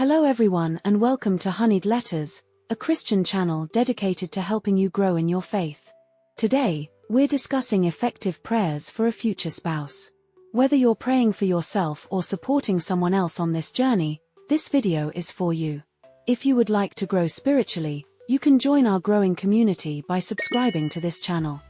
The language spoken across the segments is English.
Hello everyone and welcome to Honeyed Letters, a Christian channel dedicated to helping you grow in your faith. Today, we're discussing effective prayers for a future spouse. Whether you're praying for yourself or supporting someone else on this journey, this video is for you. If you would like to grow spiritually, you can join our growing community by subscribing to this channel.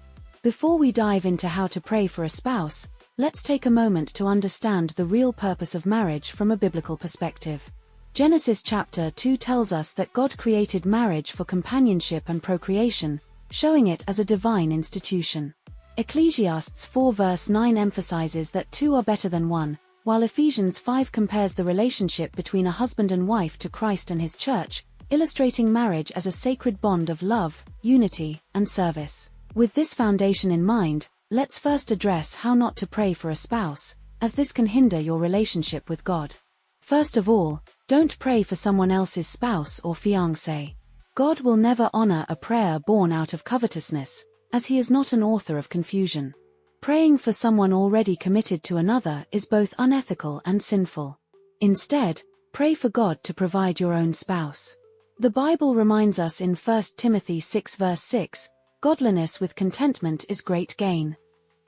Before we dive into how to pray for a spouse, let's take a moment to understand the real purpose of marriage from a biblical perspective. Genesis chapter 2 tells us that God created marriage for companionship and procreation, showing it as a divine institution. Ecclesiastes 4 verse 9 emphasizes that two are better than one, while Ephesians 5 compares the relationship between a husband and wife to Christ and his church, illustrating marriage as a sacred bond of love, unity, and service. With this foundation in mind, let's first address how not to pray for a spouse, as this can hinder your relationship with God. First of all, don't pray for someone else's spouse or fiancé. God will never honor a prayer born out of covetousness, as he is not an author of confusion. Praying for someone already committed to another is both unethical and sinful. Instead, pray for God to provide your own spouse. The Bible reminds us in 1 Timothy 6 verse 6, "Godliness with contentment is great gain."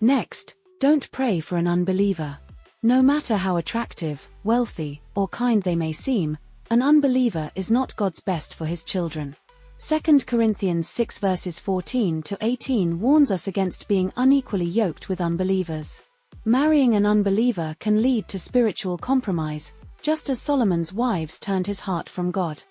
Next, don't pray for an unbeliever. No matter how attractive, wealthy, or kind they may seem, an unbeliever is not God's best for his children. 2 Corinthians 6 verses 14 to 18 warns us against being unequally yoked with unbelievers. Marrying an unbeliever can lead to spiritual compromise, just as Solomon's wives turned his heart from God.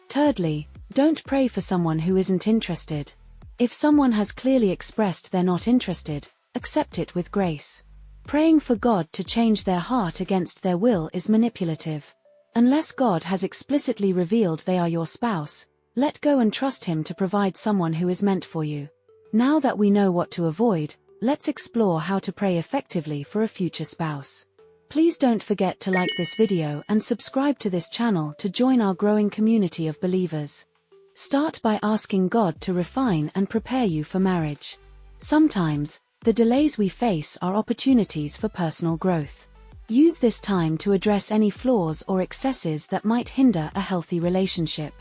Thirdly, don't pray for someone who isn't interested. If someone has clearly expressed they're not interested, accept it with grace. Praying for God to change their heart against their will is manipulative. Unless God has explicitly revealed they are your spouse, let go and trust him to provide someone who is meant for you. Now that we know what to avoid, let's explore how to pray effectively for a future spouse. Please don't forget to like this video and subscribe to this channel to join our growing community of believers. Start by asking God to refine and prepare you for marriage. Sometimes, the delays we face are opportunities for personal growth. Use this time to address any flaws or excesses that might hinder a healthy relationship.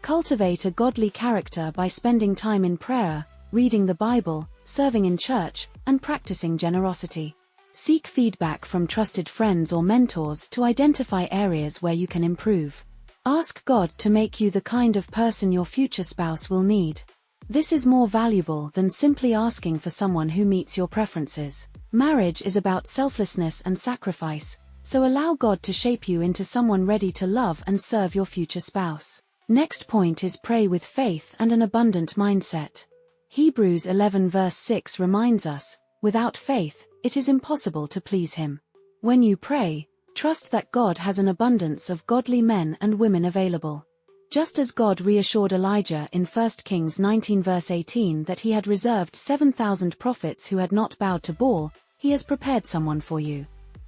Cultivate a godly character by spending time in prayer, reading the Bible, serving in church, and practicing generosity. Seek feedback from trusted friends or mentors to identify areas where you can improve. Ask God to make you the kind of person your future spouse will need. This is more valuable than simply asking for someone who meets your preferences. Marriage is about selflessness and sacrifice, so allow God to shape you into someone ready to love and serve your future spouse. Next point is pray with faith and an abundant mindset. Hebrews 11 verse 6 reminds us, without faith, it is impossible to please him. When you pray, trust that God has an abundance of godly men and women available. Just as God reassured Elijah in 1 Kings 19 verse 18 that he had reserved 7,000 prophets who had not bowed to Baal, he has prepared someone for you.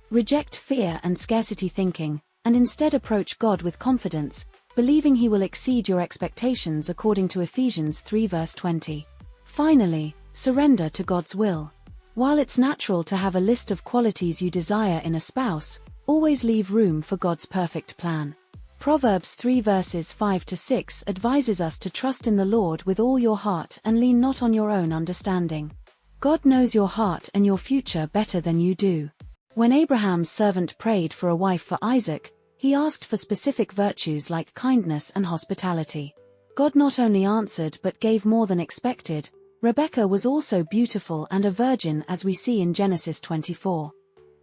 Reject fear and scarcity thinking, and instead approach God with confidence, believing he will exceed your expectations according to Ephesians 3 verse 20. Finally, surrender to God's will. While it's natural to have a list of qualities you desire in a spouse, always leave room for God's perfect plan. Proverbs 3 verses 5 to 6 advises us to trust in the Lord with all your heart and lean not on your own understanding. God knows your heart and your future better than you do. When Abraham's servant prayed for a wife for Isaac, he asked for specific virtues like kindness and hospitality. God not only answered but gave more than expected. Rebekah was also beautiful and a virgin, as we see in Genesis 24.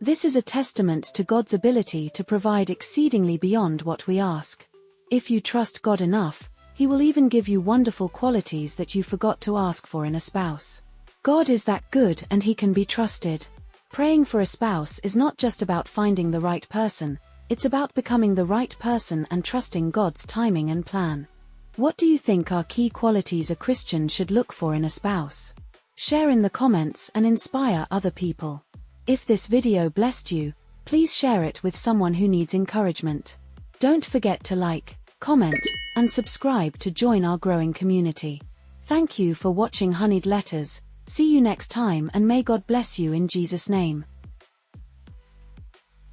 This is a testament to God's ability to provide exceedingly beyond what we ask. If you trust God enough, he will even give you wonderful qualities that you forgot to ask for in a spouse. God is that good and he can be trusted. Praying for a spouse is not just about finding the right person, it's about becoming the right person and trusting God's timing and plan. What do you think are key qualities a Christian should look for in a spouse? Share in the comments and inspire other people. If this video blessed you, please share it with someone who needs encouragement. Don't forget to like, comment, and subscribe to join our growing community. Thank you for watching Honeyed Letters. See you next time and may God bless you in Jesus' name.